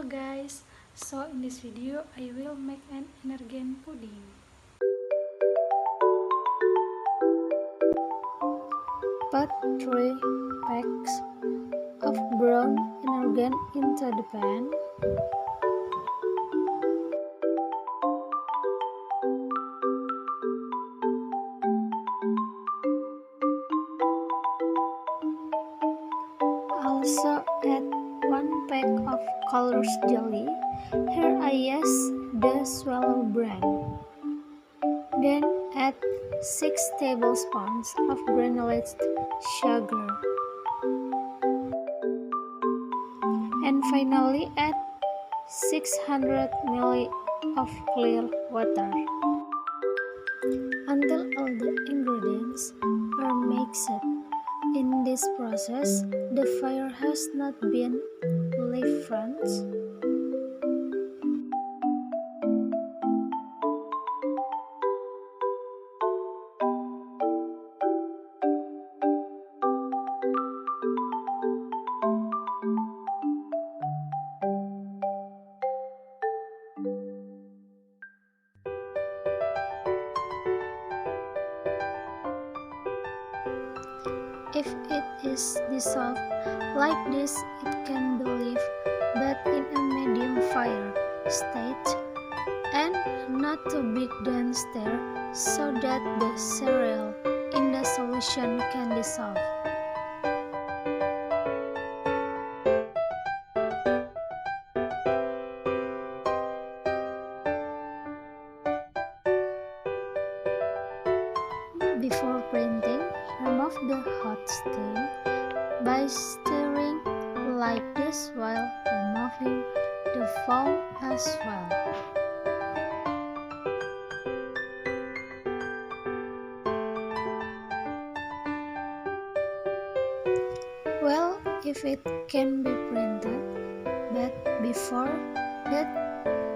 Hello guys, so in this video I will make an energen pudding. Put 3 packs of brown energen into the pan. Also add 1 pack of colors jelly. Here I use the swallow brand. Then add 6 tablespoons of granulated sugar. And finally add 600 ml of clear water. Until all the ingredients are mixed. In this process, the fire has not been left friends. If it is dissolved like this, it can be left but in a medium fire state and not too big than stir so that the cereal in the solution can dissolve. Before printing, remove the hot steam by stirring like this while removing the foam as well. Well, if it can be printed, but before that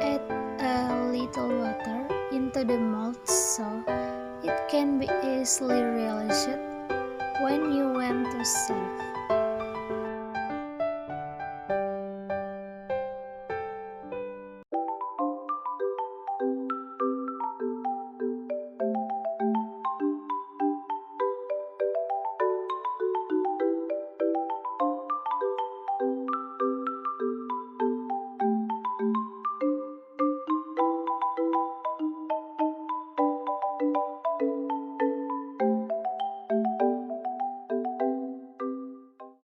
add a little water into the mold so it can be easily realized when you want to serve.